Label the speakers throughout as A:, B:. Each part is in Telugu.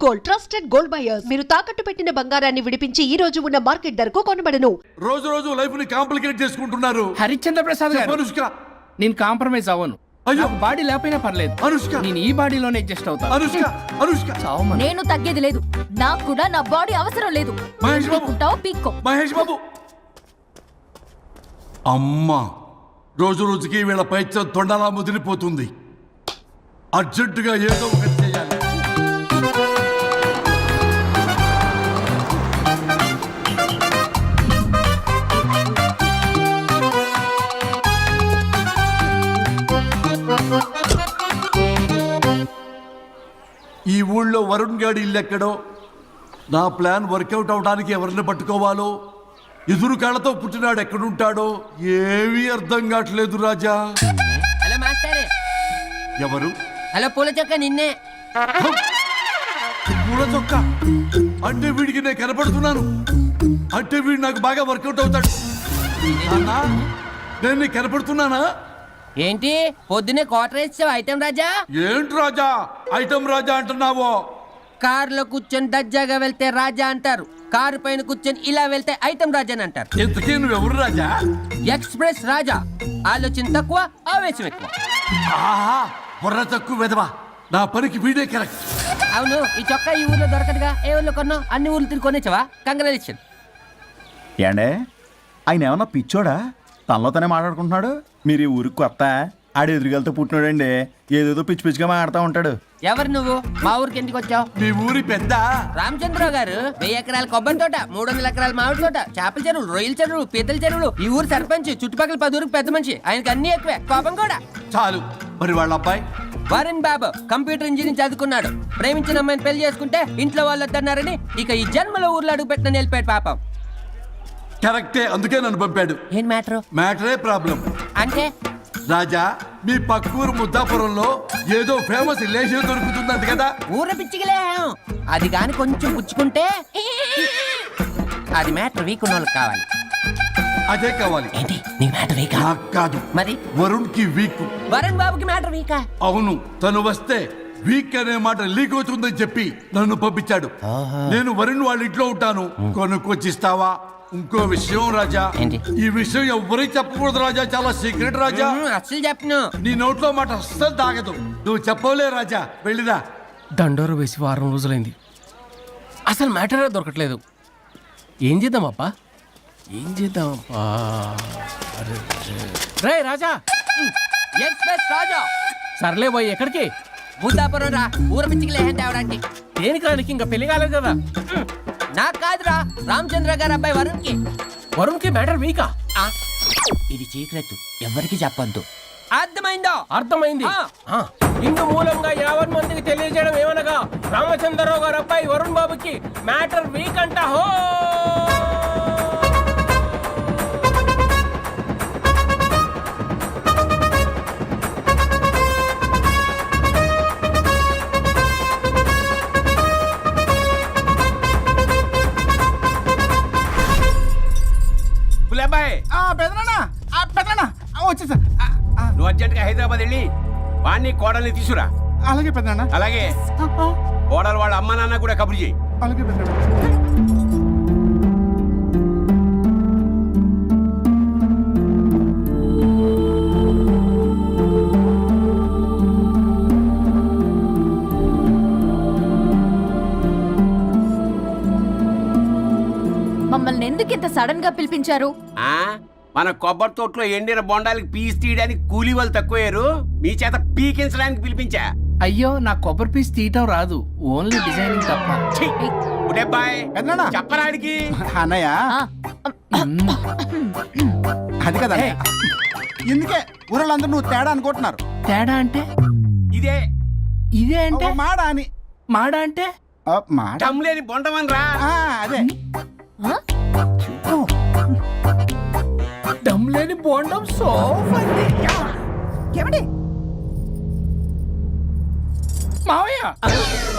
A: Gold, trusted gold buyers. మీరు తాకట్టు పెట్టిన బంగారాన్ని విడిపించి ఈ రోజు ఉన్న మార్కెట్ ధరకు కొనబడను.
B: రోజు రోజు లైఫ్ ని కాంప్లికేట్ చేసుకుంటున్నారు.
C: హరిశ్చంద్ర ప్రసాద్ గారు,
B: అనుష్క,
C: నేను కాంప్రమైజ్ అవ్వను.
B: అయ్యో.
C: నాకు బాడీ లేకపోయినా పర్లేదు.
B: అనుష్క,
C: నేను ఈ బాడీలోనే అడ్జస్ట్ అవుతాను.
B: అనుష్క, అనుష్క.
C: చావమను.
D: నేను తగ్గేది లేదు. నాకు కూడా నా బాడీ అవసరం లేదు.
B: మహేష్ బాబు.
D: పీక్కుంటావో పీక్కో.
B: మహేష్ బాబు. అమ్మా, రోజు రోజుకి వీళ్ళ పైత్యం తొండలా ముదిరిపోతుంది. అర్జెంటుగా ఏదో ఒకటి చేయాలి. ఈ ఊళ్ళో వరుణ్ గాడి ఇల్లు ఎక్కడో, నా ప్లాన్ వర్కౌట్ అవడానికి ఎవరిని పట్టుకోవాలో, ఎదురు కాళ్ళతో పుట్టినాడు ఎక్కడుంటాడో ఏమీ అర్థం కావట్లేదు రాజా.
E: Hello master.
B: ఎవరు?
E: హలో పూల చొక్క నిన్నే.
B: పూల చొక్క అంటే వీడికి నేను కనపడుతున్నాను. అంటే వీడు నాకు బాగా వర్కౌట్ అవుతాడు. నాన్నా, నేను నీకు కనపడుతున్నానా?
E: ఏంటి పొద్దునే క్వార్టర్ ఇచ్చావు ఐటమ్ రాజా?
B: ఏంటి రాజా ఐటమ్ రాజా అంటున్నావో?
E: కారులో కూర్చొని దర్జాగా వెళ్తే రాజా అంటారు, కారు పైన కూర్చొని ఇలా వెళ్తే ఐటమ్ రాజా అని అంటారు.
B: ఇంతకీ నువ్వెవరు రాజా?
E: ఎక్స్ప్రెస్ రాజా. ఆలోచన తక్కువ, ఆవేశం ఎక్కువ.
B: ఆహా, బుర్ర తక్కువ వెదవా. నా పనికి వీడే కరెక్ట్.
E: అవును, ఈ చొక్కా ఈ ఊర్లో దొరకదుగా. ఏ ఊర్లో కొన్నావు? అన్ని ఊర్లు తిరిగి కొనేచ్చావా? కంగ్రాచులేషన్.
F: ఏండే ఆయన ఏమన్నా పిచ్చోడా? తనలో తనే మాట్లాడుకుంటున్నాడు. మీరు ఈ ఊరికి కొత్త, ఆడు ఎదురుగలతో పుట్టినాడండి. ఏదేదో పిచ్చి పిచ్చిగా మాట్లాడుతూ ఉంటాడు.
E: ఎవరు నువ్వు? మా ఊరికి ఎందుకు వచ్చావు?
B: మీ ఊరి పెద్ద
E: రామచంద్రరావు గారు 1000 ఎకరాల కొబ్బరి తోట, 300 ఎకరాల మామిడి తోట, చేపల చెరువులు, రొయ్యల చెరువులు, పీతల చెరువులు. ఈ ఊరు సర్పంచ్, చుట్టుపక్కల 10 ఊరికి పెద్ద మనిషి. ఆయనకి అన్ని ఎక్కువే, కోపం కూడా.
B: చాలు. మరి వాళ్ళ అబ్బాయి
E: వరుణ్ బాబు కంప్యూటర్ ఇంజనీరింగ్ చదువుకున్నాడు. ప్రేమించిన అమ్మాయిని పెళ్లి చేసుకుంటే ఇంట్లో వాళ్ళు వద్దన్నారని ఇక ఈ జన్మలో ఊర్లో అడుగు పెట్టిన నిలిపాడు పాపం.
B: కరెక్టే, అందుకే నన్ను పంపాడు.
E: ఏం మ్యాటర్?
B: మ్యాటరే ప్రాబ్లం.
E: అంటే
B: రాజా, మీ పక్కూరు ముద్దాపురంలో ఏదో ఫేమస్ రిలేషన్ దొరుకుతుందంట కదా?
E: ఊర పిచ్చికిలే. అది కాని కొంచెం పుచ్చుకుంటే అది మ్యాటర్ వీక్ ఉన్న వాళ్ళకి కావాలి.
B: అదే కావాలి.
E: ఏంటి నీ మ్యాటర్ వీకా?
B: నాకు కాదు,
E: మరి
B: వరుణ్ కి వీక్.
E: వరుణ్ బాబుకి మ్యాటర్ వీకా?
B: అవును, తను వస్తే వీక్ అనే మాట లీక్ అవుతుందని చెప్పి నన్ను పంపించాడు. నేను వరుణ్ వాళ్ళ ఇంట్లో ఉంటాను, కొనుక్కొచ్చిస్తావా? ఇంకో విషయం రాజా,
E: ఏంటి?
B: ఈ విషయం ఎవరికి చెప్పకూడదు రాజా, చాలా సీక్రెట్ రాజా.
E: అస్సలు చెప్పను.
B: నీ నోట్లో మాట అస్సలు తాగదు. నువ్వు చెప్పవలే రాజా, వెళ్ళిరా.
C: దండోరు వేసి వారం రోజులైంది, అసలు మ్యాటరే దొరకట్లేదు. ఏం చేద్దామప్పా? ఏం చేద్దామప్పా? రే రాజా.
E: ఎక్స్ప్రెస్ రాజా.
C: సర్లే పోయి ఎక్కడికి?
E: బుద్ధాపురం రా, ఊర పిచ్చికిలే తేవడానికి.
C: దేనికి రానికి? ఇంకా పెళ్లి కాలేదు కదా.
E: నాకు కాదురా, రామచంద్ర గారు అబ్బాయి వరుణ్ కి.
C: వరుణ్కి మ్యాటర్ వీకా?
E: ఇది సీక్రెట్, ఎవరికి చెప్పొద్దు. అర్థమైందో?
C: అర్థమైంది.
E: ఆ.
C: ఇందు మూలంగా 50 మందికి తెలియజేయడం ఏమనగా, రామచంద్రరావు గారు అబ్బాయి వరుణ్ బాబుకి మ్యాటర్ వీక్ అంట. హో
F: వచ్చేసా.
G: నువ్వు అర్జెంట్గా హైదరాబాద్ వెళ్ళి వాణ్ణి కోడల్ని తీసుకురా.
F: అలాగే పెద్దనా.
G: అలాగే కోడలు వాళ్ళ అమ్మ నాన్న కూడా కబురు చేయి.
F: అలాగే పెద్దనా.
D: మమ్మల్ని ఎందుకు ఇంత సడన్ గా పిలిపించారు?
G: ఆ మన కొబ్బరి తోటలో ఎండిన బొండాలకి పీస్ తీయడానికి కూలీ వాళ్ళు తక్కువయ్యారు, మీ చేత పీకించడానికి పిలిపించా.
C: అయ్యో, నా కొబ్బరి పీస్ తీయటం రాదు, ఓన్లీ డిజైనింగ్ తప్ప.
G: చెప్పరాడికి.
F: అన్నయ్య అది కదా, ఎందుకే ఊరలందరూ నువ్వు తేడా అనుకుంటున్నారు.
C: తేడా అంటే
G: ఇదే
C: ఇదే అంటే
F: మాడ అని.
C: మాడ అంటే
F: మాడ
G: లేని బొండమని రా.
F: అదే
C: దమ్ లేని బోండం
F: ఏమండి
C: మావయ్య.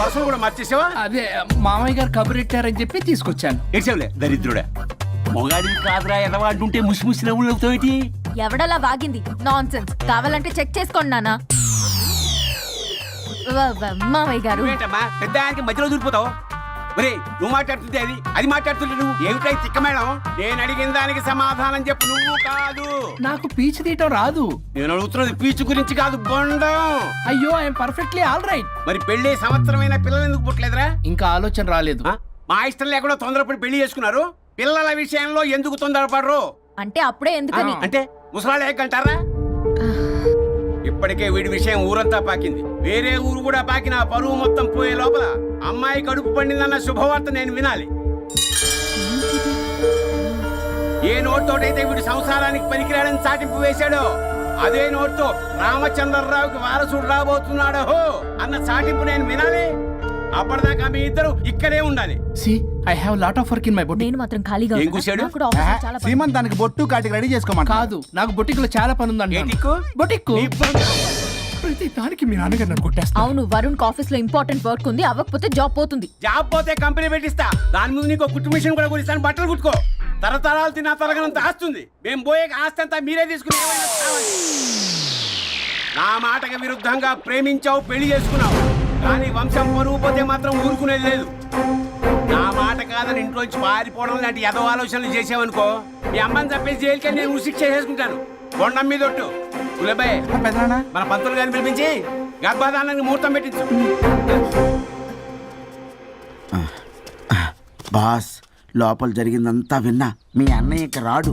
G: పర్సలు కూడా మార్చేసావా?
C: అదే మామయ్య గారు కబురెట్టారని చెప్పి తీసుకొచ్చాను.
G: ఏడ్చావులే దరిద్రుడా. మొగాడివి కాదురా, ఎదవా అంటుంటే ముసి ముసి నవ్వులు అవుతావేటి?
D: ఎవడలా వాగింది? Nonsense. కావాలంటే చెక్ చేసుకోండి నాన్న. మావయ్య గారు
G: నువ్వేంటమ్మా పెద్ద ఆయనకి మధ్యలో దూరిపోతావు? ఒరే నువ్వు మాట్లాడుతుంటే అది మాట్లాడుతుంటే నువ్వు ఏమిటై తిక్క మేడం? నేను అడిగిన దానికి సమాధానం చెప్పు. నువ్వు కాదు.
C: నాకు పీచు తీయటం రాదు.
G: నేను అడుగుతున్నది పీచు గురించి కాదు, బొండం.
C: అయ్యో ఐఎమ్ పర్ఫెక్ట్లీ ఆల్ రైట్.
G: మరి పెళ్లి సంవత్సరమైన పిల్లలు ఎందుకు పుట్టలేదురా?
C: ఇంకా ఆలోచన రాలేదు.
G: ఆ? మా ఇష్టం లేకుండా తొందరపడి పెళ్లి చేసుకున్నారు. పిల్లల విషయంలో ఎందుకు తొందరపడరు?
D: అంటే అప్పుడే ఎందుకని
G: అంటే ముసలాళ్ళు ఏకంటారా? ఇప్పటికే వీడి విషయం ఊరంతా పాకింది. వేరే ఊరు కూడా పాకిన పరువు మొత్తం పోయే లోపల అమ్మాయి కడుపు పండిందన్న శుభవార్త నేను వినాలి. ఏ నోటితోటైతే వీడు సంసారానికి పనికిరాడని చాటింపు వేశాడో అదే నోటితో రామచంద్రరావుకి వారసుడు రాబోతున్నాడో అన్న చాటింపు నేను వినాలి. అప్పటిదాకా మీ ఇద్దరు ఇక్కడే ఉండాలి.
C: See I have lot of work in my boutique.
D: నేను మాత్రం ఖాళీగా
G: ఏం
D: ఉన్నా.
G: కూశాడు?
D: నాకు కూడా ఆఫీస్లో చాలా పని.
F: శ్రీమంతానికి బొట్టు కాటికి రెడీ చేసుకోమంట.
C: కాదు నాకు బొటిక్ లో చాలా పని ఉందండి.
G: ఏటిక్కు?
C: బొటిక్
G: నీ బంధం.
C: ప్రతి దానికి మీ నాన్నగారు నన్ను కొట్టేస్తా.
D: అవును వరుణ్ ఆఫీస్ లో ఇంపార్టెంట్ వర్క్ ఉంది, అవ్వకపోతే జాబ్ పోతుంది.
G: జాబ్ పోతే కంపెనీ పెట్టిస్తా. దాని ముందు నీకు కుట్టు మిషన్ కూడా కురిస్తాను. బట్టలు కుట్టుకో. తరతరాలు తిన్నా తరగనంత ఆస్తుంది. మేము పోయే ఆస్తి అంతా మీరే తీసుకుని ఏమైనా కావాలి. నా మాటకి విరుద్ధంగా ప్రేమించావు, పెళ్లి చేసుకున్నావు. కానీ వంశం పరువు పోతే మాత్రం ఊరుకునేది లేదు. నా మాట కాదని ఇంట్లోంచి పారిపోవడం లాంటి ఎదో ఆలోచనలు చేసావనుకో, మీ అమ్మని చంపేసి జైలుకి నేను ఉసిక్ చేసేసుకుంటాను. కొండం మీద ఒట్టు. కులబాయ్ మన పంతులు గారిని పిలిపించి గర్భాధానానికి ముహూర్తం పెట్టించు.
H: బాస్ లోపల జరిగిందంతా విన్నా. మీ అన్నయ్యకి రాడు.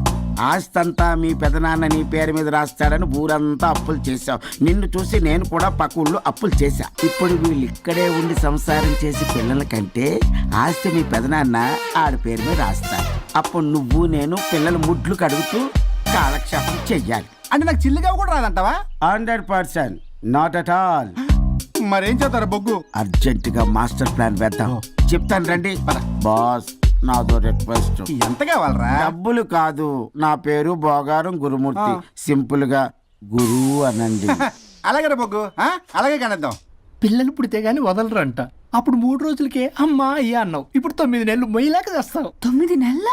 H: ఆస్తంతా మీ పెదనాన్న నీ పేరు మీద రాస్తాడని ఊరంతా అప్పులు చేశావు. నిన్ను చూసి నేను కూడా పక్క ఊళ్ళో అప్పులు చేశా. ఇప్పుడు వీళ్ళు ఇక్కడే ఉండి సంసారం చేసి పిల్లల కంటే ఆస్తి మీ పెదనాన్న ఆడి పేరు మీద రాస్తాడు. అప్పుడు నువ్వు నేను పిల్లల ముడ్లు కడుగుతూ కాలక్షేపం చెయ్యాలి.
F: అంటే నాకు చిల్లిగా కూడా రాదంటావా?
H: 100% నాట్ అట్ ఆల్.
F: మరేం చేస్తారు బొగ్గు?
H: అర్జెంటుగా మాస్టర్ ప్లాన్ వేద్దాం. చెప్తాను రండి. బాస్ నాదో రిక్వెస్ట్.
F: ఎంత కావాలరా?
H: డబ్బులు కాదు, నా పేరు బోగారం గురుమూర్తి. సింపుల్ గా గురువు అనండి.
F: అలాగే బొగ్గు, అలాగే కనేద్దాం.
C: పిల్లలు పుడితే గానీ వదలరంట. అప్పుడు 3 రోజులకే అమ్మా అయ్యా అన్నావు. ఇప్పుడు 9 నెలలు మొయ్యలాగా చేస్తావు.
D: 9 నెలల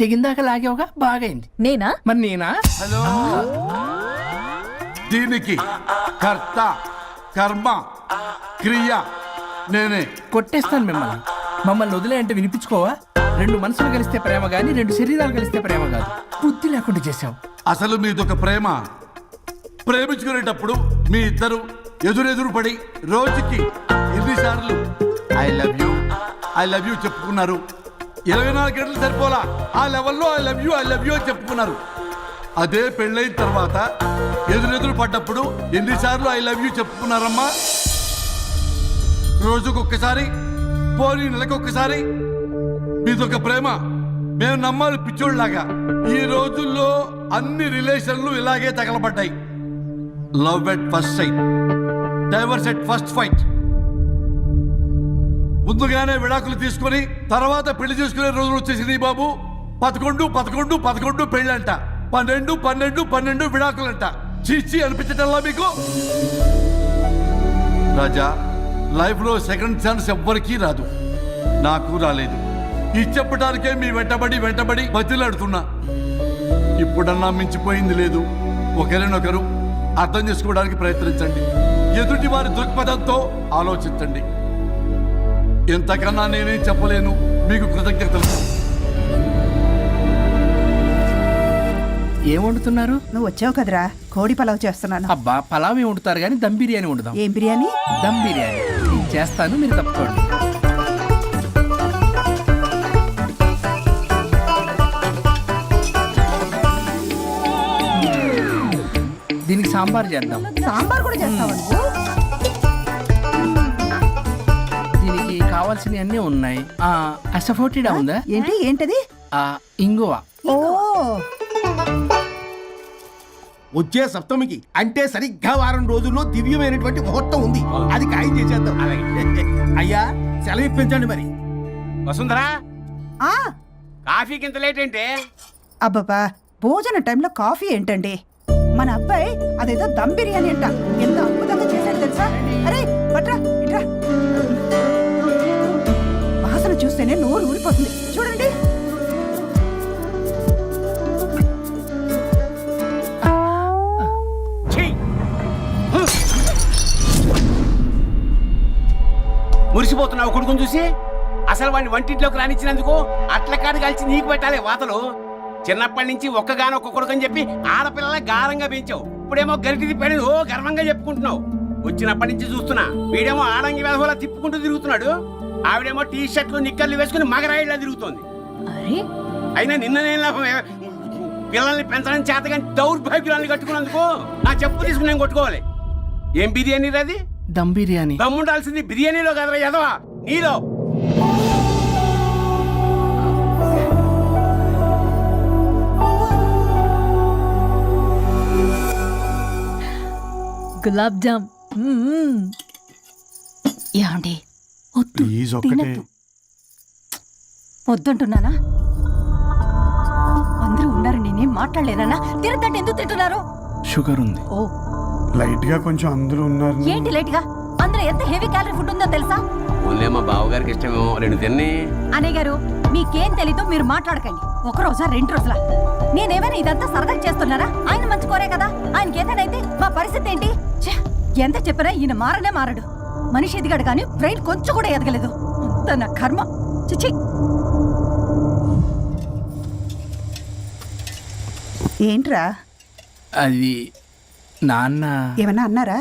C: తెగిందాక లాగేవగా బాగైంది.
D: నేనా?
C: మరి నేనా?
B: హలో. దీనికి కర్త కర్మ క్రియ నేనే.
C: కొట్టేస్తాను మిమ్మల్ని. మమ్మల్ని వదిలే అంటే వినిపించుకోవా? 2 మనసులు కలిస్తే ప్రేమ గాని 2 శరీరాలు కలిస్తే ప్రేమ కాదు. బుద్ధి లేకుండా చేసావు.
B: అసలు మీదొక ప్రేమ. ప్రేమించుకునేటప్పుడు మీ ఇద్దరు ఎదురెదురు పడి రోజుకి ఎన్నిసార్లు ఐ లవ్ యూ చెప్పుకున్నారు? 24 గంటలు సరిపోలా. ఆ లెవెల్లో ఐ లవ్ యూ అని చెప్పుకున్నారు. అదే పెళ్ళైన తర్వాత ఎదురెదురు పడ్డప్పుడు ఎన్నిసార్లు ఐ లవ్ యూ చెప్పుకున్నారమ్మా? రోజుకొక్కసారి, పోనీ నెలకొక్కసారి. మీదొక ప్రేమ. మేము నమ్మాలి పిచ్చోళ్ళలాగా. ఈ రోజుల్లో అన్ని రిలేషన్లు ఇలాగే తగలబడ్డాయి. Love at first sight, divorce at first fight. ముందుగానే విడాకులు తీసుకొని తర్వాత పెళ్లి చేసుకునే రోజులు వచ్చేసింది బాబు. 11 పెళ్ళంట, 12 విడాకులంట. చీచి అనిపించటల్లా మీకు? రాజా, లైఫ్ లో సెకండ్ ఛాన్స్ ఎవ్వరికీ రాదు. నాకు రాలేదు. ఈ చెప్పడానికే మీ వెంటబడి బతిలాడుతున్నా. ఇప్పుడన్నా మించిపోయింది లేదు. ఒకరినొకరు అర్థం చేసుకోవడానికి ప్రయత్నించండి. ఎదుటి వారి దృక్పథంతో ఆలోచించండి. ఎంతకన్నా నేనేం చెప్పలేను. మీకు కృతజ్ఞతలు.
C: ఏం వండుతున్నారు?
I: నువ్వు వచ్చావు కదరా, కోడి పలావ్ చేస్తున్నాను.
C: అబ్బా పలావ్ ఏం వండుతారు కానీ దమ్ బిర్యానీ వండుదాం.
I: ఏం బిర్యానీ?
C: దమ్ బిర్యానీ నేను చేస్తాను, మీరు తప్పుకోండి. దీనికి సాంబార్ చేద్దాం.
I: సాంబార్ కూడా చేస్తావా నువ్వు?
C: దీనికి కావాల్సినవి అన్నీ ఉన్నాయి. అసఫోటిడా ఉందా?
I: ఏంటది?
C: ఇంగువ.
I: ఓ,
F: వచ్చే సప్తమికి అంటే సరిగ్గా వారం రోజుల్లో దివ్యమైనటువంటి ముహూర్తం ఉంది. అది ఖాయం చేసేద్దాం. అయ్యా సెలవు ఇప్పించండి మరి.
G: వసుంధరా,
I: ఆ
G: కాఫీకి ఇంత లేట్ ఏంటే?
I: అబ్బబ్బా, భోజన టైంలో కాఫీ ఏంటండి? మన అబ్బాయి అదేదో దమ్ బిర్యానీ అంట, ఎంత అద్భుతంగా చేశాడు తెలుసా? అరే పట్రా ఇట్రా. వాసన చూస్తేనే నోరు ఊరిపోతుంది. చూడండి.
G: అనుకుంటున్నావు కొడుకుని చూసి? అసలు వాడిని వంటింట్లోకి రానిచ్చినందుకు అట్ల కాడు కలిసి నీకు పెట్టాలి వాతలు. చిన్నప్పటి నుంచి ఒక్కగానొక్క కొడుకు అని చెప్పి ఆడపిల్లల గారంగా పెంచావు. ఇప్పుడేమో గరిటి తిప్పాడు ఓ గర్వంగా చెప్పుకుంటున్నావు. వచ్చినప్పటి నుంచి చూస్తున్నా వీడేమో ఆడంగి వెధవలా తిప్పుకుంటూ తిరుగుతున్నాడు, ఆవిడేమో టీ షర్ట్లు నిక్కర్లు వేసుకుని మగరాయిలా తిరుగుతోంది.
D: అరే
G: అయినా నిన్న నేను లాభమే, పిల్లల్ని పెంచడం చేతగా దౌర్భాగ్యాన్ని కట్టుకున్నందుకు నా చెప్పు తీసుకుని నేను కొట్టుకోవాలి. ఏం బిర్యానీ అది?
C: దమ్ బిర్యానీ.
G: దమ్ముండాల్సింది బిర్యానీలో కదరా ఎదవా, నీలో.
D: గులాబ్ జామ్. యాండి
F: ప్లీజ్ ఒక్కటే.
D: వద్దంటున్నానా? అందరూ ఉన్నారు, నేనేం మాట్లాడలేనా? తిరగంటే ఎందుకు తింటున్నారు?
C: షుగర్ ఉంది.
D: ఓ
F: లైట్ గా కొంచెం అందరూ ఉన్నారు.
D: ఏంటి లేట్ గా? అందులో ఎంత హెవీ క్యాలరీ ఫుడ్ ఉందో తెలుసా?
G: ఓన్లే మా బావగారికి ఇష్టమేమో రెండు తిన్ని.
D: అనే గారు మీకేం తెలీదు, మీరు మాట్లాడకండి. ఒక రోజా 2 రోజుల నేనేమైనా ఇదంతా సరదా చేస్తున్నారా? ఆయన మంచి కోరే కదా, ఆయనకి ఏదైతే మా పరిస్థితి ఏంటి? ఛే, ఎంత చెప్పినా ఈయన మారనే మారడు. మనిషి ఎదిగాడు కానీ బ్రెయిన్ కొంచెం కూడా ఎదగలేదు. అంత నా కర్మ. చిచి.
I: ఏంట్రా?
C: అది నాన్న.
I: ఏమన్నా అన్నారా?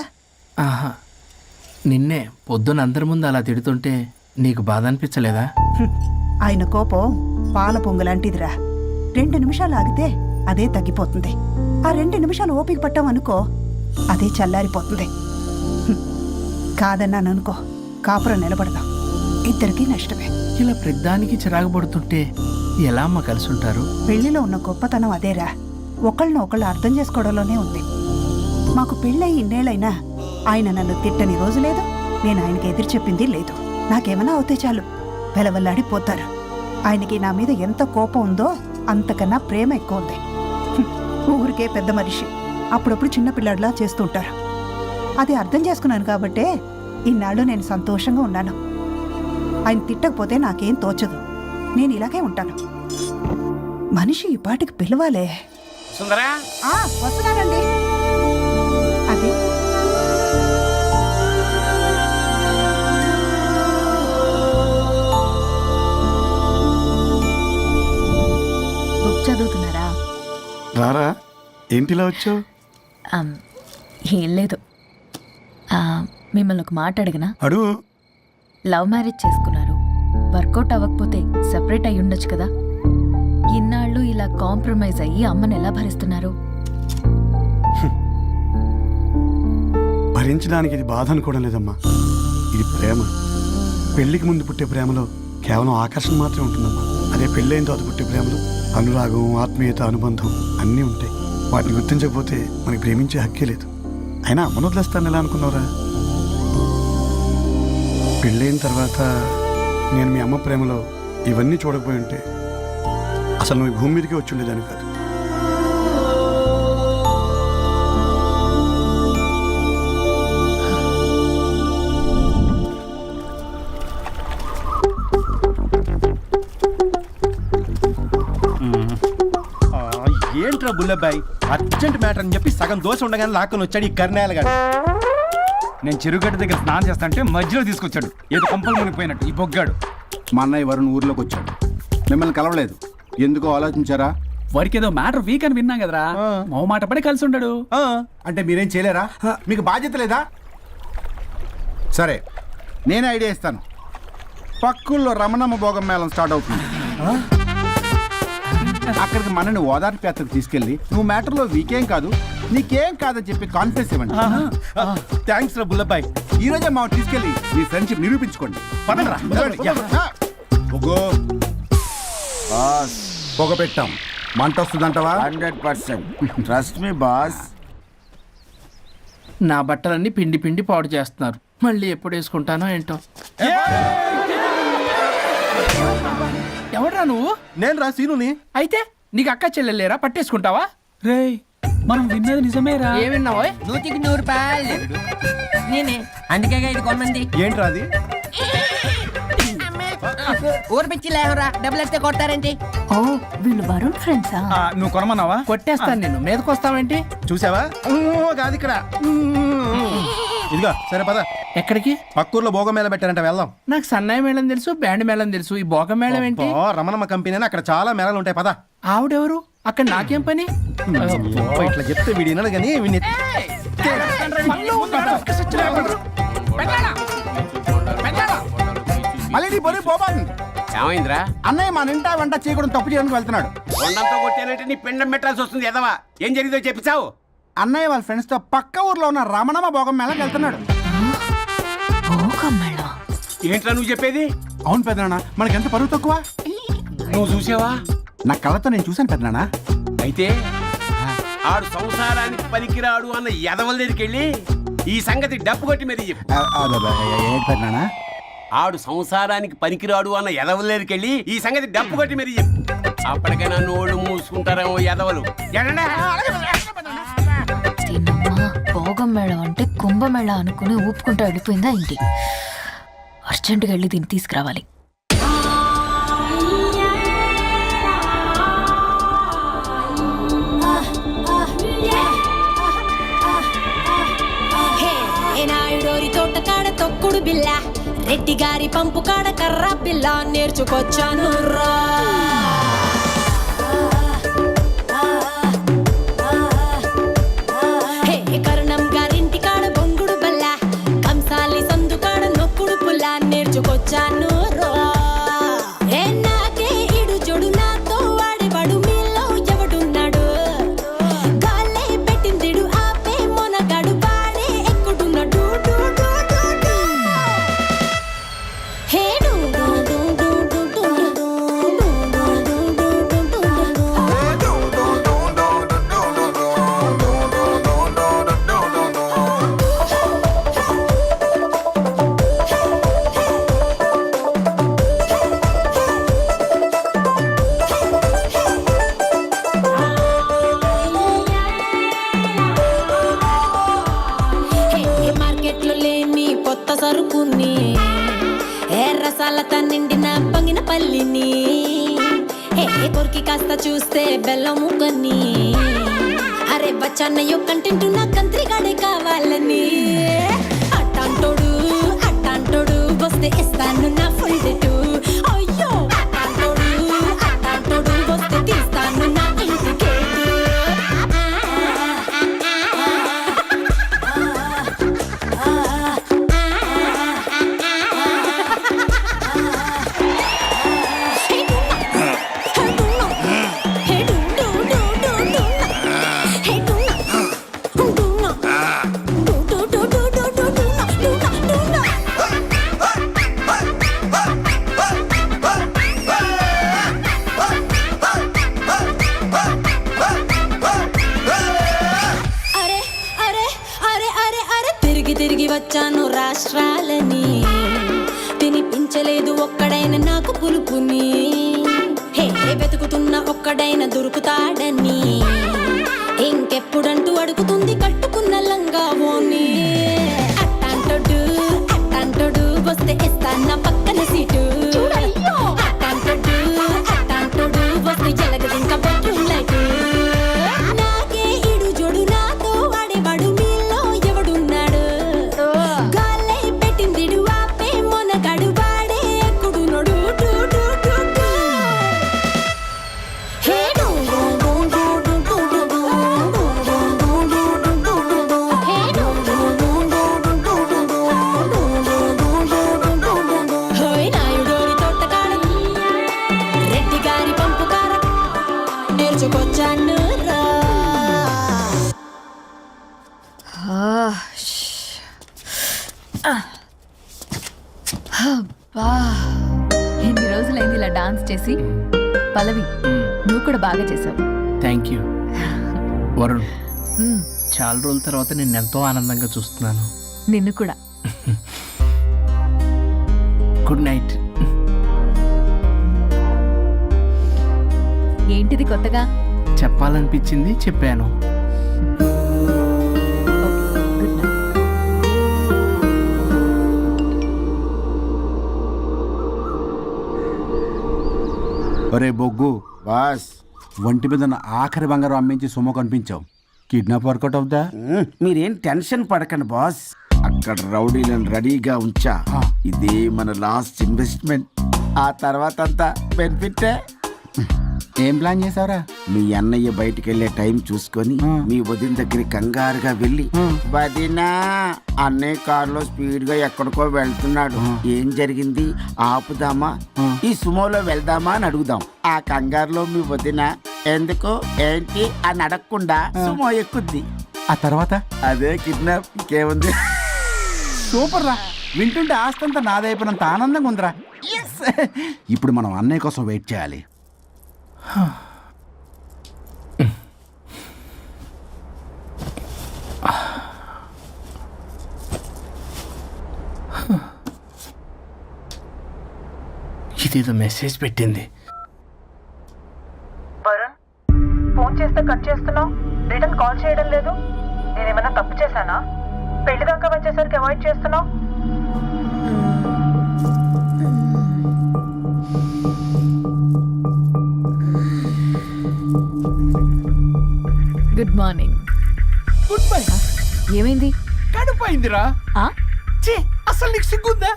C: ఆహా, నిన్నే పొద్దున అందరి ముందు అలా తిడుతుంటే నీకు బాధ అనిపించలేదా?
I: ఆయన కోపం పాల పొంగులాంటిదిరా. 2 నిమిషాలు ఆగితే అదే తగ్గిపోతుంది. ఆ 2 నిమిషాలు ఓపిక పట్టాం అనుకో, అదే చల్లారిపోతుంది. కాదన్నాననుకో, కాపురం నిలబడదాం. ఇద్దరికీ నష్టమే.
C: ఇలా ప్రతిదానికి చిరాకు పడుతుంటే ఎలా అమ్మ కలిసి ఉంటారు?
I: పెళ్లిలో ఉన్న గొప్పతనం అదేరా, ఒకళ్ళని ఒకళ్ళు అర్థం చేసుకోవడంలోనే ఉంది. మాకు పెళ్ళై ఇన్నేళ్ళైనా ఆయన నన్ను తిట్టని రోజు లేదు, నేను ఆయనకి ఎదురు చెప్పింది లేదు. నాకేమైనా అవుతే చాలు వెలవల్లాడిపోతారు. ఆయనకి నా మీద ఎంత కోపం ఉందో అంతకన్నా ప్రేమ ఎక్కువ ఉంది. ఊరికే పెద్ద మనిషి, అప్పుడప్పుడు చిన్నపిల్లాడిలా చేస్తుంటారు. అది అర్థం చేసుకున్నాను కాబట్టే ఇన్నాళ్ళు నేను సంతోషంగా ఉన్నాను. ఆయన తిట్టకపోతే నాకేం తోచదు, నేను ఇలాగే ఉంటాను. మనిషి ఈ పాటికి పిలవాలే.
G: సుందరా,
I: వస్తున్నానండి. అది
D: బుక్ చదువుతున్నారా?
F: రారా, ఏంటిలా వచ్చావు?
D: ఏం లేదు, మిమ్మల్ని ఒక మాట అడిగినా?
F: అడుగు.
D: లవ్ మ్యారేజ్ చేసుకున్నారు, వర్కౌట్ అవ్వకపోతే సెపరేట్ అయ్యి ఉండొచ్చు కదా. ఇన్నాళ్ళు ఇలా కాంప్రమైజ్ అయ్యి అమ్మని ఎలా భరిస్తున్నారు?
F: భరించడానికి ఇది బాధ అనుకోవడం లేదమ్మా, ఇది ప్రేమ. పెళ్లికి ముందు పుట్టే ప్రేమలో కేవలం ఆకర్షణ మాత్రమే ఉంటుందమ్మా. అదే పెళ్ళైన తర్వాత పుట్టే ప్రేమలో అనురాగం, ఆత్మీయత, అనుబంధం అన్నీ ఉంటాయి. వాటిని గుర్తించకపోతే మనకి ప్రేమించే హక్కే లేదు. అయినా అమ్మను వదిలేస్తాను ఎలా అనుకున్నావురా? పెళ్ళైన తర్వాత నేను మీ అమ్మ ప్రేమలో ఇవన్నీ చూడకపోయి ఉంటే అసలు నువ్వు భూమి మీదకే వచ్చి ఉండేదాన్ని కాదు.
J: ఏంట్రా బుల్లబ్బాయి, అర్జెంట్ మ్యాటర్ అని చెప్పి సగం దోశ ఉండగానే లాక్కొని వచ్చాడు ఈ కర్ణాయలగాడు.
C: నేను చెరుగడ్డ దగ్గర స్నానం చేస్తాంటే మధ్యలో తీసుకొచ్చాడు, ఏదో కంపలు మునిగిపోయినట్టు ఈ బొగ్గాడు.
J: మా అన్నయ్య వరుణ్ ఊర్లోకి వచ్చాడు, మిమ్మల్ని కలవలేదు. ఎందుకో ఆలోచించారా?
C: వాడికి ఏదో మ్యాటర్ వీక్ అని విన్నాం కదరా, మో మాట పడి కలిసి ఉంటాడు.
J: అంటే మీరేం చేయలేరా? మీకు బాధ్యత లేదా? సరే, నేనే ఐడియా ఇస్తాను. పక్కుల్లో రమణమ్మ భోగం మేళం స్టార్ట్ అవుతుంది. అక్కడికి మనని ఓదార్పు యాత్రకు తీసుకెళ్ళి నువ్వు మ్యాటర్లో వీకేం కాదు, నీకేం కాదని చెప్పి కాన్ఫిడెన్స్ ఇవ్వండి. థ్యాంక్స్ రా బుల్లబ్బాయ్, ఈ రోజే మా తీసుకెళ్ళి మీ ఫ్రెండ్షిప్ నిరూపించుకోండి. పదండ్రా. పొగ పెట్టాం, మంట వస్తుందంటవా?
H: 100% ట్రస్ట్ మీ బాస్.
C: నా బట్టలన్నీ పిండి పిండి పాడు చేస్తున్నారు, మళ్ళీ ఎప్పుడు వేసుకుంటానో ఏంటో. ఎవడ్రా నువ్వు?
J: నేను రా సీనుని.
C: అయితే నీకు అక్క చెల్లెలేరా, పట్టేసుకుంటావా? రేయ్, మనం విన్నది నిజమేరా. ఏ విన్నావో?
E: 100కి 100 రూపాయలు నేనే, అందుకే ఇది కొమ్మంది.
J: ఏంట్రా అది?
E: ఊరు పిచ్చి లేవరా, డబ్బులు వస్తే కొడతారేంటి?
D: ఓ, వీళ్ళు వరుణ్ ఫ్రెండ్సా?
C: నువ్వు కొనమన్నావా? కొట్టేస్తాను నిన్ను, మీదకొస్తావేంటి?
J: చూసావా? కాదు ఇక్కడ. ఇదిగో సరే పద.
C: ఎక్కడికి?
J: పక్కూర్లో భోగం మేళ పెట్టారంట, వెళ్దాం.
C: నాకు సన్నాయి మేళం తెలుసు, బ్యాండ్ మేళం తెలుసు, ఈ బోగ మేళం ఏంటి?
J: రమణమ్మ కంపెనీ అని అక్కడ చాలా మేళాలు ఉంటాయి, పదా.
C: ఆవిడెవరు? అక్కడ నాకేం పని?
J: ఇట్లా చెప్తే వీడి వినడు కానీ వీడిని మళ్ళీ నీ పొరి పోబాను.
G: ఏమైందిరా?
J: అన్నయ్య మా నింటా వెంట చేయకూడదు తప్పు చేయడానికి వెళ్తున్నాడు.
G: కొండంతో కొట్టానంటే నీ పిండం పెట్టాల్సి వస్తుంది ఎదవా. ఏం జరిగిందో చెప్పిచావు.
J: అన్నయ్య వాళ్ళ ఫ్రెండ్స్ తో పక్క ఊర్లో ఉన్న రమణమ్మ భోగం మేళకి వెళ్తున్నాడు.
G: ఏంట్రా నువ్వు చెప్పేది?
J: అవును పెద్దనాన్న, మనకి ఎంత పరువు తక్కువ.
G: నువ్వు చూసావా?
J: నా కళ్ళతో నేను చూశాను పెద్దనాన్న.
G: అయితే ఆడు సంసారానికి పనికిరాడు అన్న ఎదవల దగ్గరికి వెళ్ళి ఈ సంగతి డప్పు కొట్టి మరి చెప్పు.
J: ఏంటి పెద్దనాన్న?
G: ఆడు సంసారానికి పనికిరాడు అన్న ఎదవల దగ్గరికి వెళ్ళి ఈ సంగతి డప్పు కొట్టి మరి చెప్పు. అప్పటికైనా నోళ్ళు మూసుకుంటారేమో ఎదవలు.
K: భోగం మేళం అంటే కుంభమేళ అనుకుని ఊపుకుంటూ వెళ్ళిపోయిందా ఏంటి? అర్జెంటుగా వెళ్ళి దీన్ని తీసుకురావాలి.
D: నాయుడోరి తోట కాడ తొక్కుడు బిల్ల, రెడ్డి గారి పంపు కాడ కర్ర బిల్ల నేర్చుకొచ్చాను రా. కరుణం గారింటి కాడ బొంగుడు బల్ల, కంసాలి సందు కాడ నొక్కుడు పుల్ల నేర్చుకొచ్చాను రా. నాకే ఇడు జొడు నాతో వాడేవాడు మీలో ఎవడున్నాడు? గాలే పెట్టిందిడు ఆపే మొనగాడు వాడే ఎక్కుడున్నాడు. మార్కెట్లో లేని కొత్త సరుకుని, రసాలతో నిండిన పంగిన పల్లిని, కొరికి కాస్త చూస్తే బెల్లం ముక్కని, అరే బచ్చన్నయ్యో కంటెంట్ నా కంత్రిగాడే కావాలని. అట్టాంటోడు వస్తే ఇస్తాను నా ఫుల్ డేటు. అయ్యో అట్టాంటోడు వస్తే తీస్తాను నా ఇంటికి. తిరిగి వచ్చాను రాష్ట్రాలని, తినిపించలేదు ఒక్కడైనా నాకు పులుపుని. వెతుకుతున్న ఒక్కడైనా దొరుకుతాడని, ఇంకెప్పుడంటూ అడుగుతుంది కట్టుకున్న లంగా ఓని. అట్టాంటోడు వస్తే ఇస్తాను పక్కన సీటు. అట్టాంటోడు వస్తే ఎలగదు ఇంకా బెడ్రూమ్ లైట్. నాకే ఇడు జోడు నాతో వాడేవాడు మీలో ఎవడున్నాడు? గాలే పెట్టిందిడు ఆపే మొనగాడు వాడే ఎక్కుడు నోడు. నాయుడోరి తోట కాడ రెడ్డి గారి పంపు కాడ నేర్చుకొచ్చాను రా.
K: ఎన్ని రోజులైంది ఇలా డాన్స్ చేసి. పల్లవి, నువ్వు కూడా బాగా చేసావు.
C: Thank you. వరుణ్, చాలా రోజుల తర్వాత నేను ఎంతో ఆనందంగా చూస్తున్నాను.
K: నిన్ను కూడా.
C: Good night.
K: ఏంటిది కొత్తగా?
C: చెప్పాలనిపించింది, చెప్పాను.
K: Good night.
J: ఒరే బొగ్గు,
H: బాస్,
J: ఒంటి మీద ఉన్న ఆఖరి బంగారం అమ్మించి సొమ్ము కనిపించావు. కిడ్నాప్ వర్కౌట్ అవుతా?
H: మీరేం టెన్షన్ పడకండి బాస్. అక్కడ రౌడీలను రెడీగా ఉంచా. ఇదే మన లాస్ట్ ఇన్వెస్ట్మెంట్. ఆ తర్వాత అంతా బెనిఫిట్.
J: ఏం ప్లాన్ చేసావురా?
H: మీ అన్నయ్య బయటికి వెళ్ళే టైం చూసుకొని మీ వదిన దగ్గరికి కంగారుగా వెళ్ళి, వదినా అన్నయ్య కారులో స్పీడ్ గా ఎక్కడికో వెళ్తున్నాడు, ఏం జరిగింది, ఆపుదామా, ఈ సుమోలో వెళ్దామా అని అడుగుదాం. ఆ కంగారులో మీ వదిన ఎందుకు ఏంటి అని అడగకుండా సుమో ఎక్కుద్ది.
J: ఆ తర్వాత
H: అదే కిడ్నాప్. ఇంకేముంది?
J: సూపర్ రా. వింటుంటే ఆస్తంతా నాదైపోయినంత ఆనందంగా ఉందిరా. ఇప్పుడు మనం అన్నయ్య కోసం వెయిట్ చేయాలి.
C: ఇదేదో మెసేజ్ పెట్టింది.
I: వరుణ్, ఫోన్ చేస్తే కట్ చేస్తున్నావు, రిటర్న్ కాల్ చేయడం లేదు. నేనేమన్నా తప్పు చేశానా? పెళ్లి దాకా వచ్చేసరికి అవాయిడ్ చేస్తున్నావు.
K: Good morning.
C: Good bye.
K: ఏమైంది?
C: కడుపైందిరా. ఛీ, అసలు నీకు సిగ్గుందా?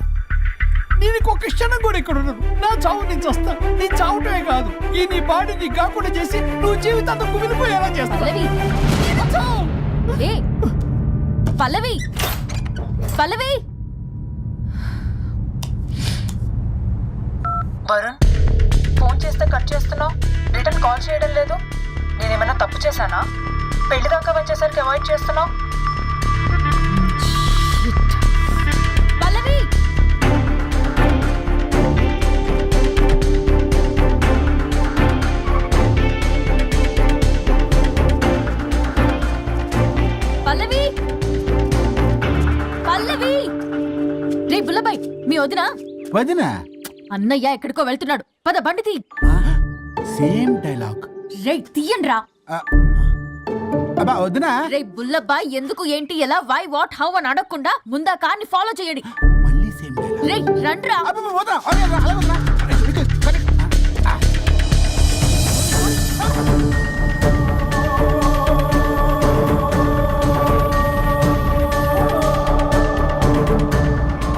C: నేను ఇంకొక క్షణం కూడా ఇక్కడ ఉన్నాను. నా చావు నుంచి వస్తా. నీ చావుటమే కాదు, ఈ నీ బాడీ నీకు కాకుండా చేసి నువ్వు జీవితాంతం కుమిలిపోయేలా చేస్తా.
K: పల్లవి, ఏ పల్లవి, పల్లవి.
I: వరుణ్, ఫోన్ చేస్తే కట్ చేస్తున్నావు, రిటర్న్ కాల్ చేయడం లేదు. నేనేమన్నా తప్పు చేశానా? పెళ్లి దాకా వచ్చేసరికి అవాయిడ్ చేస్తున్నావు.
K: పల్లవి, పల్లవి, పల్లవి. రే బుల్లబాయ్, మీ వదినా?
J: వదినా?
K: అన్నయ్య ఎక్కడికో వెళ్తున్నాడు, పద బండి తీ.
J: Same dialogue.
K: రే తీయండి రా.
J: అబ్బా వదినా.
K: రే బుల్లబాయ్, ఎందుకు ఏంటి ఎలా వై వాట్ హౌ అని అడగకుండా ముందా కార్ని ఫాలో చేయండి.
J: మళ్ళీ సేమ్ డైలాగ్.
K: రే రండ్రా.
J: అబ్బా వదినా, అలా వదినా.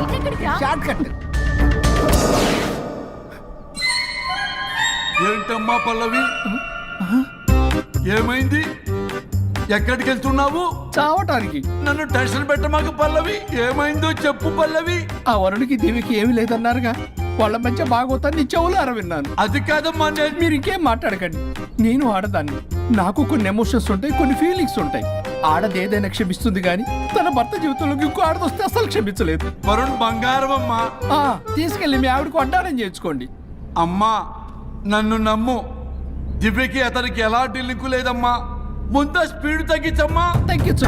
K: ఇటెక్కడికి రా?
J: Short cut.
B: ఏంటమ్మా పల్లవి, ఏమైంది? ఎక్కడికి వెళ్తున్నావు?
C: చావటానికి.
B: నన్ను టెన్షన్ పెట్టమాకు పల్లవి. ఏమైందో చెప్పు పల్లవి.
C: ఆ వరుడికి దేవికి ఏమీ లేదన్నారుగా, వాళ్ళ మధ్య బాగోతాన్ని నీ చెవులారా విన్నాను.
B: అది కాదమ్మా, నేను
C: మీరు ఇంకేం మాట్లాడకండి. నేను ఆడదాన్ని, నాకు కొన్ని ఎమోషన్స్ ఉంటాయి, కొన్ని ఫీలింగ్స్ ఉంటాయి. ఆడది ఏదైనా క్షమిస్తుంది కానీ తన భర్త జీవితంలోకి ఇంకో ఆడదొస్తే అసలు క్షమించలేదు.
B: వరుణ్ బంగారం అమ్మా.
C: తీసుకెళ్ళి మీ ఆవిడకు వడ్డానం చేయించుకోండి.
B: అమ్మా నన్ను నమ్ము, దివ్యకి అతనికి ఎలాంటి లింకు లేదమ్మా. ముందు స్పీడ్ తగ్గించమ్మా.
C: తగ్గించు.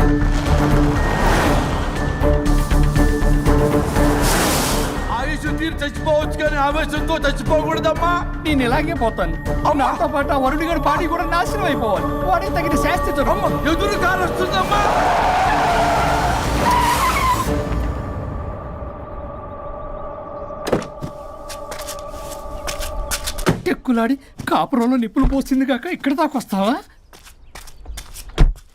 B: ఆయుష్ తీరు చచ్చిపోవచ్చు కానీ ఆవేశంతో చచ్చిపోకూడదమ్మా.
C: నేను ఇలాగే పోతాను. నాతో పాటు ఆ వరుడి గారి బాడీ కూడా నాశనం అయిపోవాలి. వాడికి తగిన శాస్తి దొరకదు.
B: ఎదురు కారు వస్తుందమ్మా.
C: ఎక్కులాడి కాపురంలో నిప్పులు పోసింది కాక ఇక్కడ దాకా వస్తావా?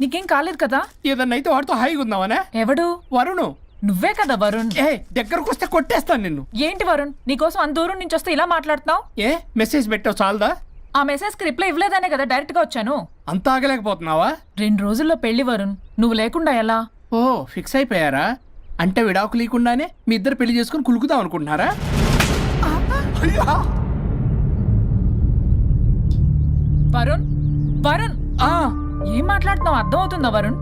I: నీకేం కాలేదు కదా?
C: ఏదన్నా అయితే వాడితో హాయిగా ఉందామనే.
I: ఎవడు?
C: వరుణు.
I: నువ్వే కదా వరుణ్.
C: ఏ దగ్గరకు వస్తే కొట్టేస్తాను నిన్ను.
I: ఏంటి వరుణ్, నీకోసం అంత దూరం నుంచి వస్తే ఇలా మాట్లాడుతున్నావు?
C: ఏ మెసేజ్ పెట్టావు చాలదా?
I: ఆ మెసేజ్ కి రిప్లై ఇవ్వలేదనే కదా డైరెక్ట్ గా వచ్చాను.
C: అంత ఆగలేకపోతున్నావా?
I: 2 రోజుల్లో పెళ్లి వరుణ్, నువ్వు లేకుండా ఎలా?
C: ఓ ఫిక్స్ అయిపోయారా? అంటే విడాకు లేకుండానే మీ ఇద్దరు పెళ్లి చేసుకుని కులుకుదాం అనుకుంటున్నారా?
I: వరుణ్, వరుణ్, ఏం మాట్లాడుతున్నావు అర్థం అవుతుందా వరుణ్?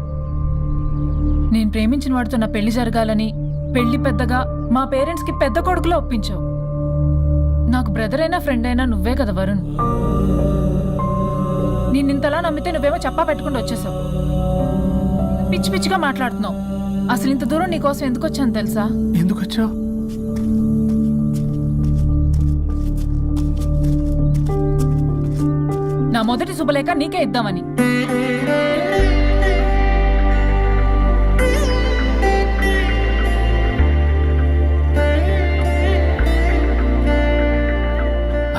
I: నేను ప్రేమించిన వాడితో నా పెళ్లి జరగాలని పెళ్లి పెద్దగా మా పేరెంట్స్ కి పెద్ద కొడుకులో ఒప్పించావు. నాకు బ్రదర్ అయినా ఫ్రెండ్ అయినా నువ్వే కదా వరుణ్. నేను ఇంతలా నమ్మితే నువ్వేమో చెప్పా పెట్టుకుంటూ వచ్చేసావు. పిచ్చి పిచ్చిగా మాట్లాడుతున్నావు. అసలు ఇంత దూరం నీకోసం ఎందుకు వచ్చాను తెలుసా?
C: ఎందుకు వచ్చావు?
I: నా మొదటి శుభలేఖ నీకే ఇద్దామని.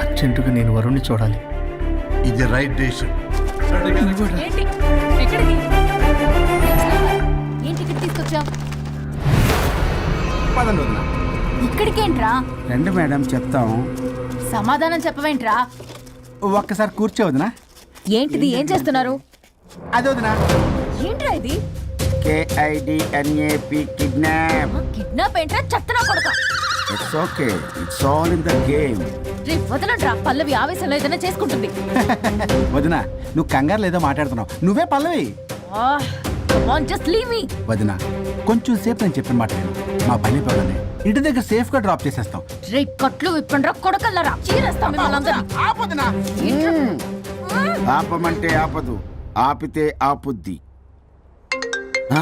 C: అర్జెంటుగా నేను వరుణ్ణి చూడాలి.
B: ఇది రైట్ డెసిషన్.
K: ఏంటి ఇక్కడ తీసుకొచ్చా?
J: పదండి వదిన.
K: ఇక్కడికేంట్రా?
H: రండి మేడం చెప్తాం.
K: సమాధానం చెప్పవేంట్రా?
J: ఒక్కసారి కూర్చో వదిన.
K: ఏంటిది? ఏం చేస్తున్నారు?
J: అదే వదిన.
K: ఏంట్రా ఇది?
H: KIDNAP kidnap.
K: కిడ్నాప్ ఏంట్రా? చెత్తనా కొడక.
H: It's okay, it's all in the game.
K: రే వదలండ్రా, పల్లవి ఆవేశంలో ఏదైనా చేసుకుంటుంది.
J: వదిన నువ్వు కంగారు లేదో మాట్లాడుతున్నావు. నువ్వే పల్లవి.
K: Just leave me.
J: వదిన కొంచెం సేపు నేను చెప్పిన మాట విను. మా పని పగలనే ఇంటి దగ్గర సేఫ్ గా డ్రాప్ చేసేస్తాం.
K: రే కట్లు విప్పండ్రా కొడకల్లరా, చీరేస్తాం మిమ్మల్ని అందరినీ.
H: ఆపమంటే ఆపదు, ఆపితే ఆపుద్ది. ఆ?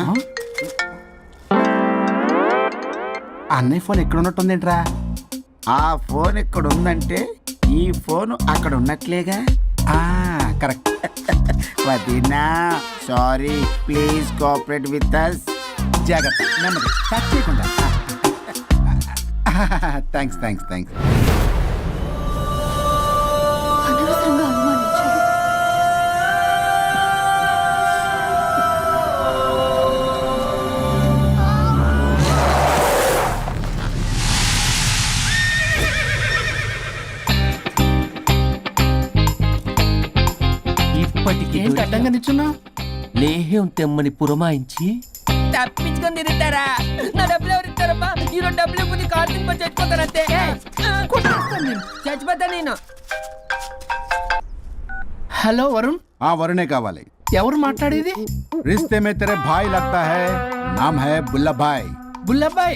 J: అన్నయ్య ఫోన్ ఎక్కడ ఉన్నట్టుందేంట్రా?
H: ఆ ఫోన్ ఇక్కడ ఉందంటే ఈ ఫోన్ అక్కడ ఉన్నట్లేగా.
J: కరెక్ట్.
H: వదినా sorry, please cooperate with us.
J: జాగ్రత్త, నెమ్మది, టచ్ చేయకుండా. Thanks thanks thanks.
K: అనవసరంగా అనుమానించాడు.
C: ఇప్పటికి ఏంటి అడ్డంగా నిల్చున్నా?
E: లేహ్యం తెమ్మని పురమాయించి తప్పించుకొని తిరుగుతారా? నా డబ్బులు ఎవరు ఇస్తారమ్మా? ఈరోజు డబ్బులు ఇవ్వకపోతే కార్తీక్ పని చచ్చిపోతానంతే. చచ్చిపోతా నేను.
C: హలో వరుణ్,
J: వరుణే కావాలి.
C: ఎవరు మాట్లాడేది?
J: रिश्ते में तेरे भाई लगता है, नाम है बुल्ला भाई.
C: బుల్లబ్బాయ్.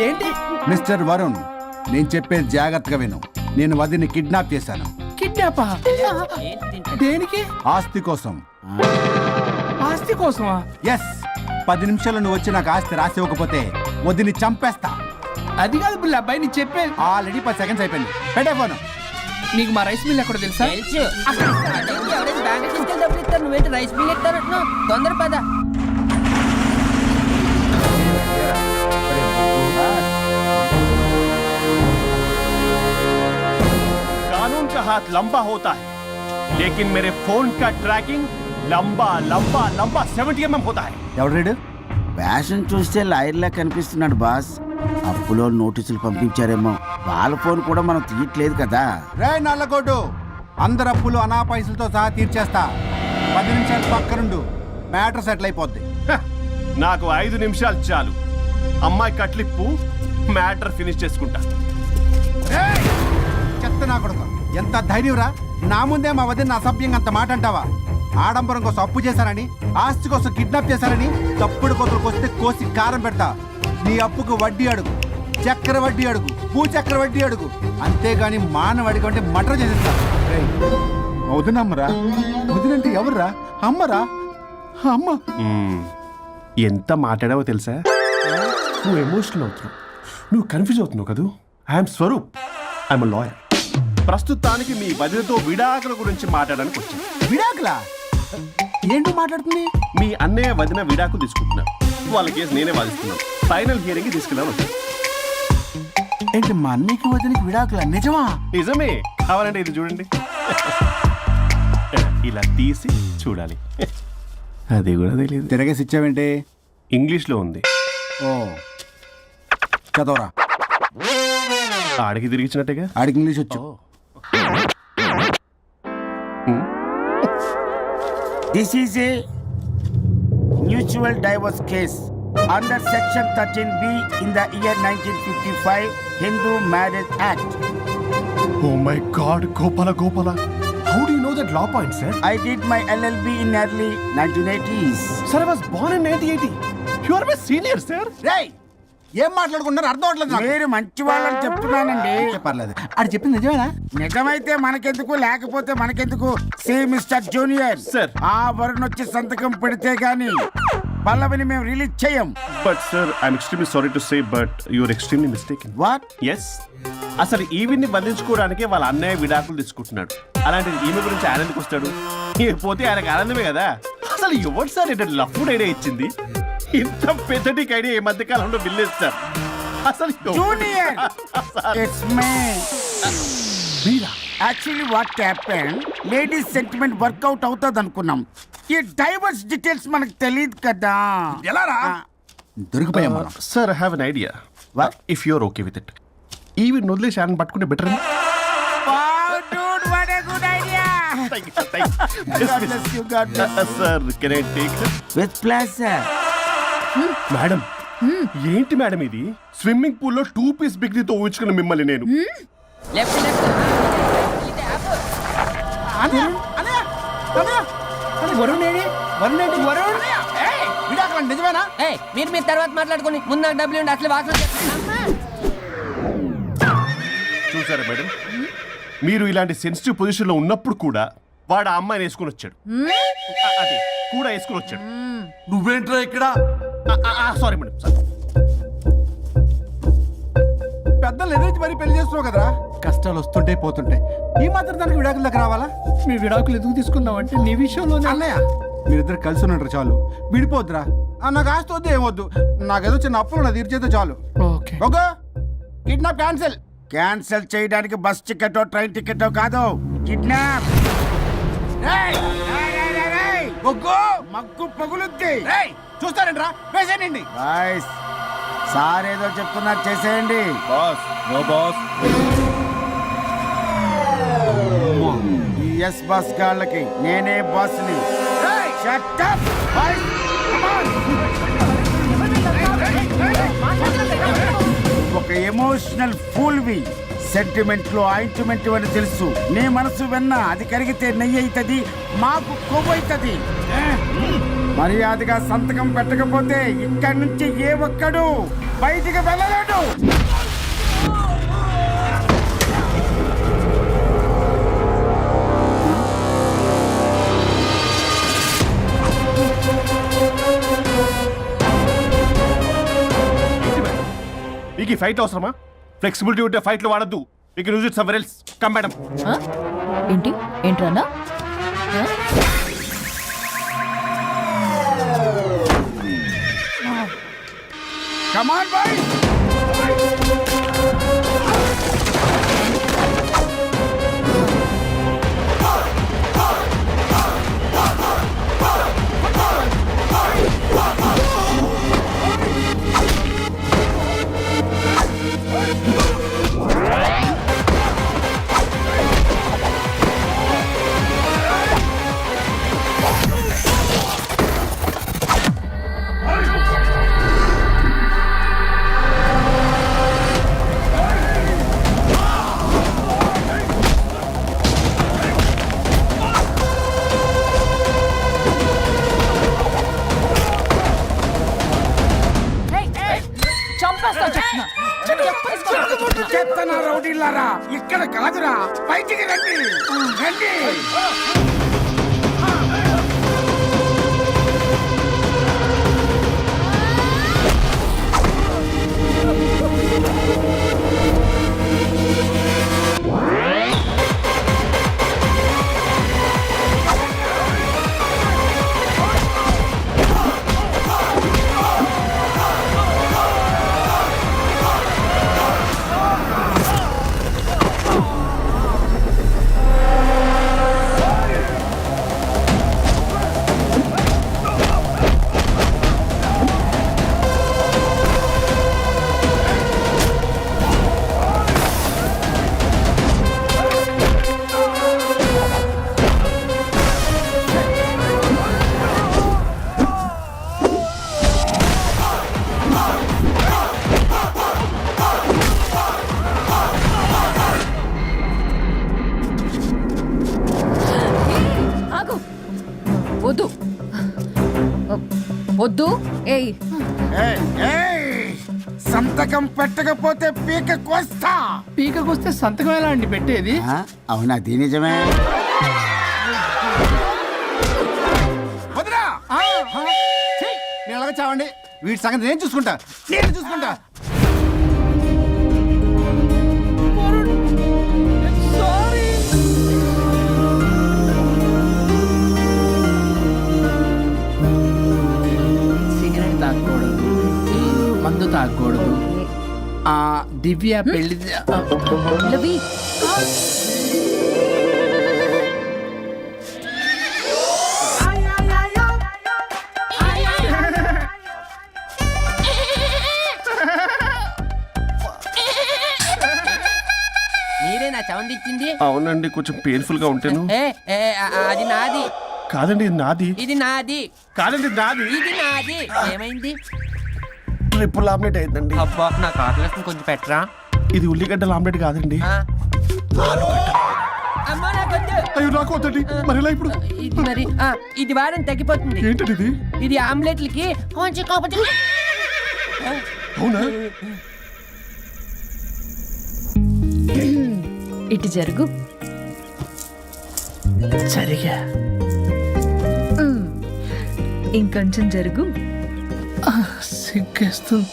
C: ఏంటి?
J: మిస్టర్ వరుణ్, నేను చెప్పేది జాగ్రత్తగా విను. నేను వదిని కిడ్నాప్ చేశాను.
C: కిడ్నాపా? దేనికి?
J: ఆస్తి కోసం.
C: ఆస్తి కోసమా?
J: ఎస్, 10 నిమిషాలు నువ్వు వచ్చి నాకు ఆస్తి రాసి ఇవ్వకపోతే వదిని చంపేస్తా.
C: అది కాదు బుల్లబ్బాయ్, నీ చెప్పే.
J: ఆల్రెడీ 10 సెకండ్స్ అయిపోయింది. పెట్టే ఫోను.
C: నీకు మా రైస్ మిల్ ఎక్కడ తెలుసా?
E: తెలుసు. అదేంటి, ఎవరైనా బ్యాంక్ తీసుకెళ్ళి డబ్బులు ఇస్తారు, నువ్వేంటి రైస్ బిల్ ఇస్తారంటున్నా? తొందర పద.
G: कानून का हाथ लंबा होता है, लेकिन मेरे फोन का ट्रैकिंग लंबा लंबा लंबा 70 mm होता है.
J: ఎవడు రీడు?
H: ఫ్యాషన్ చూస్తే లాయర్లా కనిపిస్తున్నాడు బాస్. అప్పులో నోటీసులు పంపించారేమో. వాళ్ళ ఫోన్ కూడా మనం తీయట్లేదు కదా.
J: రే నల్లగొడ్డు, అందరు అప్పులు అనా పైసలతో సహా తీర్చేస్తా. 10 నిమిషాలు పక్కనుండు, మ్యాటర్ సెటిల్ అయిపోద్ది.
G: హ, నాకు 5 నిమిషాలు చాలు. అమ్మాయి కట్లిప్పు, మ్యాటర్ ఫినిష్ చేసుకుంటా.
J: ఏయ్! చెత్త నా కొడుకు, ఎంత ధైర్యంరా? నా ముందే మా వదిన అసభ్యంగా అంత మాట అంటావా? ఆడంబరం కోసం అప్పు చేశారని, ఆస్తి కోసం కిడ్నాప్ చేశారని తప్పుడు కొతులకు వస్తే కోసి కారం పెడతా. నీ అప్పుకు వడ్డీ అడుగు, చక్కెర వడ్డీ అడుగు, భూచక్ర వడ్డీ అడుగు. అంతేగాని మానవ అడిగి అంటే మటర్ చేసేస్తా. వదినమ్మరా? వదినంటే ఎవర్రా? అమ్మరా? అమ్మ.
G: ఎంత మాట్లాడావో తెలుసా? నువ్వు ఎమోషనల్ అవుతున్నావు, నువ్వు కన్ఫ్యూజ్ అవుతున్నావు కదూ. I'm Swaroop, I'm lawyer. ప్రస్తుతానికి మీ వదినతో విడాకుల గురించి మాట్లాడడానికి వచ్చాను.
J: విడాకులా? ఏంటో మాట్లాడుతుంది?
G: మీ అన్నయ్య వదిన విడాకులు తీసుకుంటున్నారు. వాళ్ళ కేసు నేనే వాదిస్తున్నాను. ఫైనల్ హియరింగ్ తీసుకెళ్ళాను వచ్చాను.
J: ఏంటి మా అన్నయ్యకి వదినకి విడాకులా? నిజమా?
G: నిజమే. కావాలంటే ఇది చూడండి. ఇలా తీసి చూడాలి. అది కూడా తెలియదు.
J: తిరగేసి ఇచ్చావేంటి?
G: ఇంగ్లీష్లో ఉంది.
J: ఓ, చదవరా.
G: ఆడికి తిరిగిచ్చినట్టుగా.
J: ఆడికి ఇంగ్లీష్ వచ్చు.
H: This is a mutual divorce case under section 13B in the year 1955 Hindu marriage act.
G: Oh my God, Gopala. How do you know that law point, sir?
H: I did my LLB in early 1980s.
G: Sir, I was born in 1980. You are my senior, sir.
J: రేయ్, ఏం మాట్లాడుకున్నారు అర్థం అవట్లేదు నాకు.
H: మీరు మంచి వాళ్ళని చెప్తున్నానండి.
J: పర్లేదు. అది చెప్పింది నిజమేనా?
H: నిజమైతే మనకెందుకు, లేకపోతే మనకెందుకు? See mister junior,
G: Sir.
H: ఆ వరుణ్ వచ్చి సంతకం పెడితే గాని పల్లవిని మేము రిలీజ్ చేయం.
G: But sir, I'm extremely sorry to say, but you are extremely mistaken.
H: What?
G: Yes. అసలు ఈవిడ్ని బంధించుకోవడానికే వాళ్ళ అన్నయ్య విడాకులు తీసుకుంటున్నాడు. అలాంటిది ఈమె గురించి ఆయన ఎందుకు వస్తాడు? పోతే ఆయనకు ఆనందమే కదా. అసలు ఎవరు సార్ ఏంటో లఫ్డ్ ఐడియా ఇచ్చింది? ఇంత పెద్దటికి ఐడియా ఈ మధ్య కాలంలో బిల్లేస్తారు. అసలు
H: జూనియర్, ఇట్స్ మీ.
G: మీరా?
H: Actually what happen, ladies sentiment work out అవుతుంది అనుకున్నాం. ఈ డైవర్స్ డీటెయిల్స్ మనకు తెలియదు కదా.
J: ఎలా రా? దొరికిపోయాం మనం.
G: Sir, I have an idea.
F: If you're okay with it ఈవిడ వదిలేసి ఆయన పట్టుకుంటే better sir can I take
H: with plus
F: madam ఏంటి మేడం ఇది స్విమ్మింగ్ పూల్ లో 2 పీస్ బిగ్నీతో ఊహించుకున్న మిమ్మల్ని నేను
E: లెఫ్ట్ లెఫ్ట్
J: నిజమేనా?
E: మీరు తర్వాత మాట్లాడుకుని ముందు నాకు డబ్బులు ఉండి అసలు వాసన
F: చూసారా మేడం మీరు ఇలాంటి సెన్సిటివ్ పొజిషన్ లో ఉన్నప్పుడు కూడా వాడు ఆ అమ్మాయిని వేసుకుని వచ్చాడు అదే కూడా వేసుకుని వచ్చాడు
B: నువ్వేంట్రా ఇక్కడ?
F: సారీ మేడం సారీ
J: పెద్దలు ఎదురు మరి పెళ్లి చేస్తున్నావు కదరా, కష్టాలు వస్తుంటే పోతుంటాయి. ఈ మాత్రం దానికి విడాకుల దగ్గర రావాలా?
C: మీ విడాకులు ఎందుకు తీసుకున్నావంటే నీ విషయంలోనే
J: అన్నయ్య మీరిద్దరు కలిసి ఉన్నట్టు చాలు, విడిపోద్దురా. నాకు ఆస్తి వద్దు ఏమొద్దు, నాకేదో చిన్న అప్పులు నా తీర్చేదో చాలు.
C: Okay
J: okay kidnap cancel.
H: Cancel చేయడానికి బస్ టికెటో ట్రైన్ టికెటో కాదు, కిడ్నాప్. మగ్గు పగులుద్ది.
J: చూస్తారంట్రా, వేసేయండి.
H: బాయ్స్ సార్ ఏదో చెప్తున్నారు, చేసేయండి.
F: బాస్ నో బాస్
H: ఈ ఎస్ బస్ గాళ్ళకి నేనే బాస్ని. Shut up, boys. Come on. ఒక ఎమోషనల్ ఫూల్వి, సెంటిమెంట్లు ఆయింట్మెంట్ అని తెలుసు. నీ మనసు వెన్న, అది కరిగితే నెయ్యి అవుతుంది, మాకు కొవ్వు అవుతుంది. మర్యాదగా సంతకం పెట్టకపోతే ఇక్కడి నుంచి ఏ ఒక్కడు బయటికి వెళ్ళలేడు.
F: మీకు ఈ ఫైట్ అవసరమా? ఫ్లెక్సిబిలిటీ ఉంటే ఫైట్ లో వాడద్దు. You can use it somewhere else. Come madam.
K: ఏంటి ఏంట్రన్నా
H: Come on, boys. చెత్తనా రౌడీలారా, ఇక్కడ కాదురా, బయటికి రండి రండి.
K: వద్దు వద్దు. ఏయ్
H: సంతకం పెట్టకపోతే పీక కోస్తా.
C: పీకకొస్తే సంతకం ఎలా అండి పెట్టేది?
H: అవునా, అది నిజమే.
J: వదిరా, నేను అలాగే చావండి. వీటి సంగతి నేను చూసుకుంటా, నేను చూసుకుంటా.
C: సిగరెట్ తాగకూడదు, మందు తాగకూడదు. దివ్య పెళ్లి
K: లవి
E: బాగుంది ఇచ్చింది.
G: అవునండి, కొంచెం పెయిన్ఫుల్ గా ఉంటాను.
E: అది నాది.
G: కాదండి నాది.
E: ఇది నాది.
G: కాదండి నాది.
E: ఇది నాది. ఏమైంది?
G: ట్రిపుల్ ఆమ్లెట్ అయిందండి.
E: అబ్బా నాకు ఆకలిస్తుంది, కొంచెం పెట్టరా.
G: ఇది ఉల్లిగడ్డల ఆమ్లెట్ కాదండి.
E: అమ్మా నాకొద్దు.
G: అయ్యో నాకు వద్దండి. మరి ఎలా ఇప్పుడు?
E: ఇది మరి ఇది వారం తగ్గిపోతుంది.
G: ఏంటండి ఇది?
E: ఇది ఆమ్లెట్లకి కొంచెం కాకపోతే.
G: అవునా?
K: ఇటు జరుగు.
C: సరిగా
K: ఇంకొంచెం జరుగు.
C: సిగ్గేస్తుంది.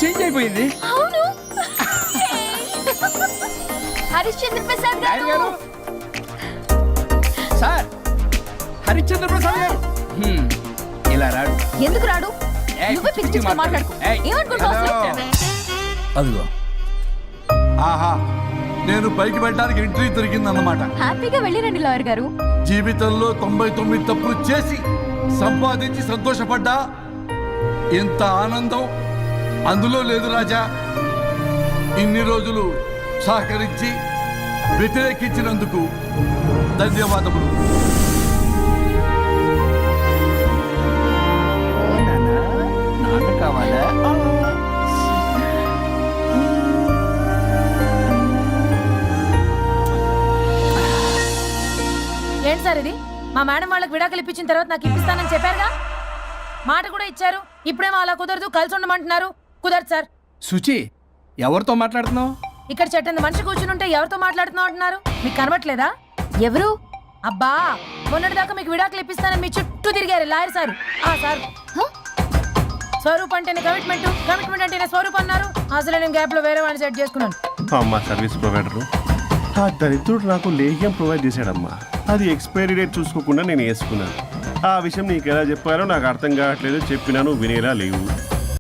C: చేంజ్ అయిపోయింది.
K: అవును. హరిశ్చంద్ర ప్రసాద్
C: నాయుడు
K: గారు.
C: గారు, సార్ హరిశ్చంద్ర ప్రసాద్ గారు. ఇలా రాడు.
K: ఎందుకు రాడు?
C: ఏయ్,
K: నువ్వే పిచ్చి పిచ్చిగా మాట్లాడుకో.
C: ఏయ్,
K: ఏమనుకుంటావు అసలు?
B: అదిగో ఆహా, నేను పైకి వెళ్ళడానికి ఎంట్రీ దొరికిందన్నమాట.
K: హ్యాపీగా వెళ్ళిరండి లాయర్ గారు.
B: జీవితంలో 99 తప్పులు చేసి సంపాదించి సంతోషపడ్డా ఇంత ఆనందం అందులో లేదు రాజా. ఇన్ని రోజులు సహకరించి వ్యతిరేకించినందుకు ధన్యవాదములు.
C: నాన్న కావాలా?
D: ఏంటి సార్ ఇది? మా మేడం వాళ్ళకి విడాకులు ఇప్పించిన తర్వాత నాకు ఇప్పిస్తానని చెప్పారుగా, మాట కూడా ఇచ్చారు. ఇప్పుడేమో అలా కుదరదు, కలిసి ఉండమంటున్నారు. కుదరదు సార్.
C: సుచి, ఎవరితో మాట్లాడుతున్నావు?
D: ఇక్కడ చెట్టంత మనిషి కూర్చుని ఉంటే ఎవరితో మాట్లాడుతున్నావు అంటున్నారు. మీకు కనబట్లేదా?
K: ఎవరు?
D: అబ్బా, మొన్నటిదాకా మీకు విడాకులు ఇప్పిస్తానని మీ చుట్టూ తిరిగారు లాయర్ సార్. సార్, స్వరూప్ అంటేనే కమిట్మెంట్, కమిట్మెంట్ అంటేనే స్వరూప్ అన్నారు. అసలు నేను గ్యాప్ లో వేరే వాడిని సెట్ చేసుకున్నాను.
G: అమ్మా సర్వీస్ ప్రొవైడరు ఆ దరిద్రుడు నాకు లేహ్యం ప్రొవైడ్ చేశాడమ్మా. అది ఎక్స్పైరీ డేట్ చూసుకోకుండా నేను వేసుకున్నాను. ఆ విషయం నీకు ఎలా చెప్పారో నాకు అర్థం కావట్లేదు. చెప్పినాను, వినేలా లేవు.